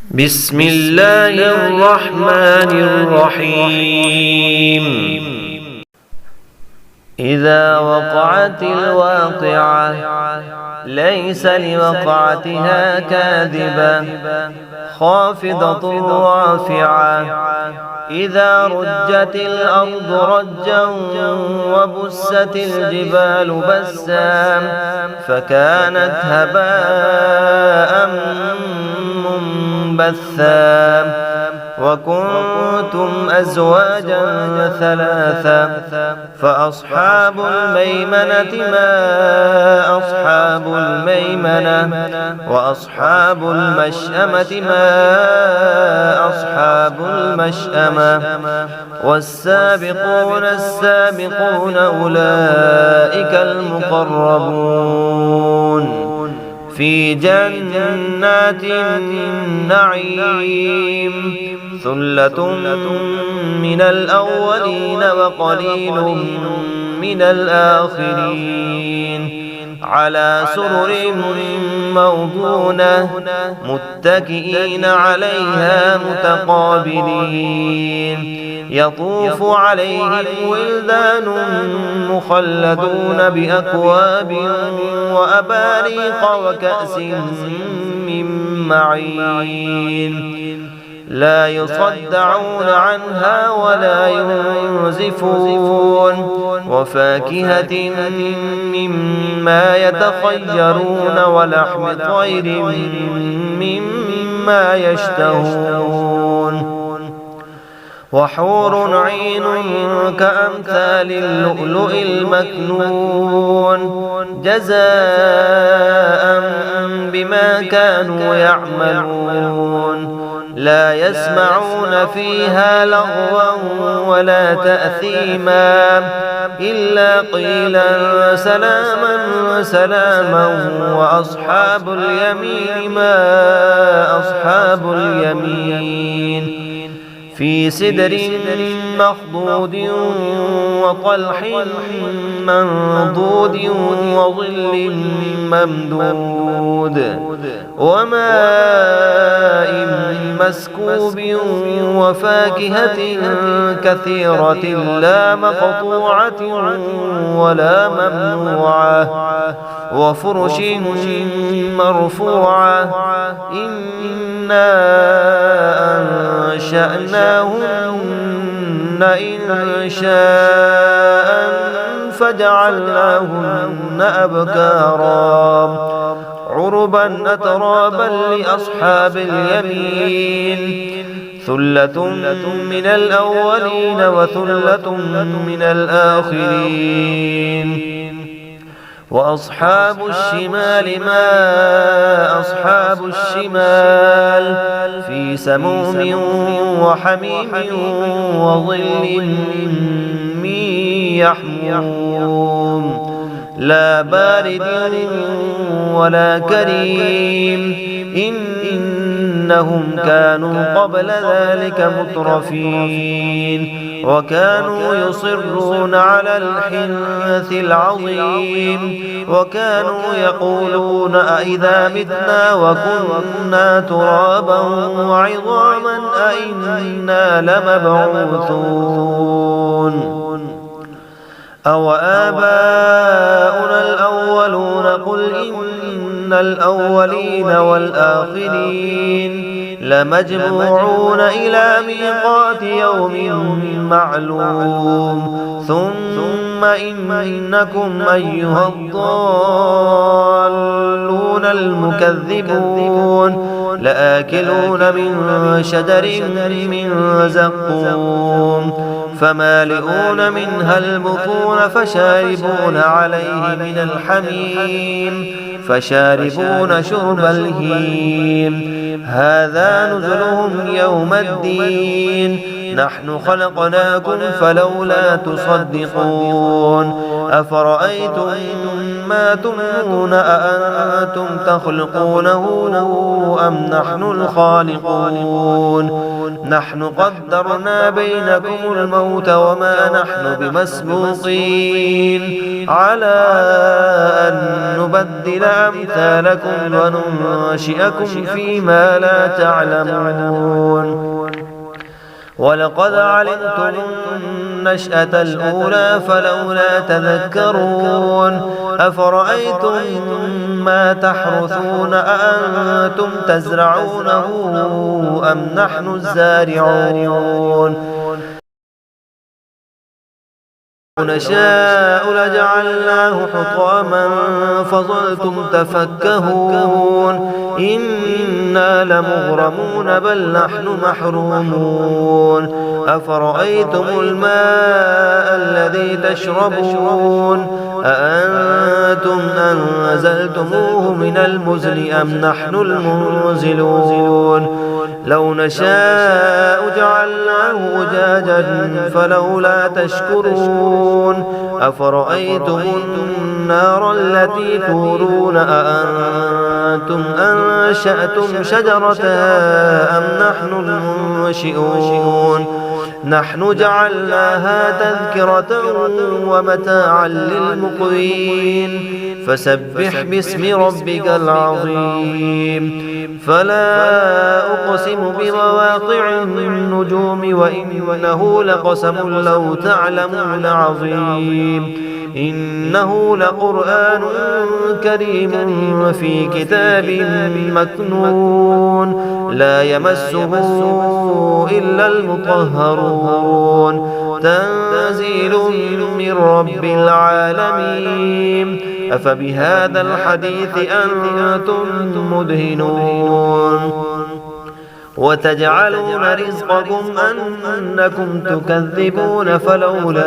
بسم الله الرحمن الرحيم. إذا وقعت الواقعة ليس لوقعتها كاذبة خافضة رافعة. إذا رجت الأرض رجا وبست الجبال بسا فكانت هباء منبثا. وكنتم أزواجا ثلاثا فأصحاب الميمنة ما أصحاب الميمنة وأصحاب المشأمة ما أصحاب المشأمة. والسابقون السابقون أولئك المقربون في جنات النعيم. ثلة من الأولين وقليل من الآخرين. على سرر موضونة متكئين عليها متقابلين. يطوف عليهم ولدان مخلدون بأكواب وأباريق وكأس من معين. لا يصدعون عنها ولا ينزفون. وفاكهة مما يتخيرون ولحم طير مما يشتهون. وحور عين كأمثال اللؤلؤ المكنون جزاء بما كانوا يعملون. لا يسمعون فيها لغوا ولا تأثيما إلا قيلا سلاما سلاما. وأصحاب اليمين ما أصحاب اليمين. في سدر مخضود وطلح منضود وظل ممدود وماء مسكوب وفاكهة كثيرة لا مقطوعة ولا ممنوعة. وفرش مرفوعة. إنا أنشأناهن إنشاء فجعلناهن أبكارا عربا أترابا لأصحاب اليمين. ثلة من الأولين وثلة من الآخرين. وأصحاب الشمال ما أصحاب الشمال. في سموم وحميم وظل من يحموم لا بارد ولا كريم. إنهم كانوا قبل ذلك مترفين وكانوا يصرون على الحنث العظيم. وكانوا يقولون أئذا متنا وكنا ترابا وعظاما أئنا لمبعوثون أو آباؤنا الأولون. قل إن الأولين والآخرين لمجموعون إلى ميقات يوم معلوم. ثم إنكم أيها الضالون المكذبون لآكلون من شجر من زقوم فمالئون منها البطون فشاربون عليه من الحميم فشاربون شرب الهيم. هذا نزلهم يوم الدين. نحن خلقناكم فلولا تصدقون أفرأيتم ما تمنون أأنتم تخلقونه أم نحن الخالقون نحن قدرنا بينكم الموت وما نحن بمسبوقين على أن نبدل أمثالكم وننشئكم فيما لا تعلمون ولقد علمتم النشأة الأولى فلولا تذكرون أفرأيتم ما تحرثون أأنتم تزرعونه أم نحن الزارعون نشاء لجعلناه حطاما فظلتم تفكهون إنا لمغرمون بل نحن محرومون أفرأيتم الماء الذي تشربون أأنتم أنزلتموه من المزن أم نحن المنزلون لو نشاء جعلناه أجاجا فلولا تشكرون أفرأيتم النار التي تورون أأنتم أنشأتم شجرتها أم نحن المنشئون نحن جعلناها تذكرة ومتاعا للمقوين فسبح باسم ربك العظيم فلا أقسم بمواقع النجوم وإنه لقسم لو تعلمون عظيم إنه لقرآن كريم في كتاب مكنون لا يمسه إلا المطهرون تنزيل من رب العالمين أفبهذا الحديث أنتم مدهنون وتجعلون رزقكم أنكم تكذبون فلولا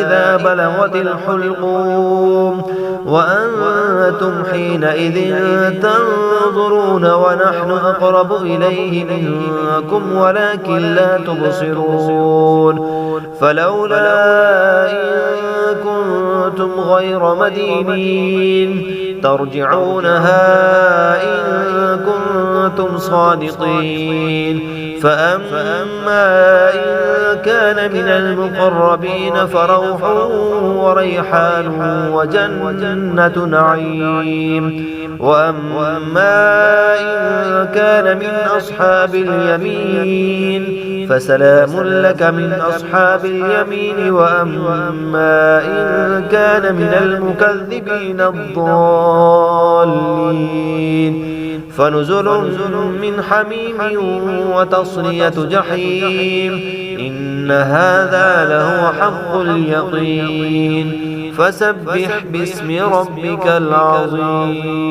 إذا بلغت الحلقوم وأنتم حينئذ تنظرون ونحن أقرب إليه منكم ولكن لا تبصرون فلولا إن كنتم غير مدينين ترجعونها إن كنتم صادقين فأما إن كان من المقربين فروح وريحان وجنة نعيم وأما إن كان من أصحاب اليمين فسلام لك من أصحاب اليمين وأما إن كان من المكذبين الضالين فنزل من حميم وتصلية جحيم إن هذا لهو حق اليقين فسبح باسم ربك العظيم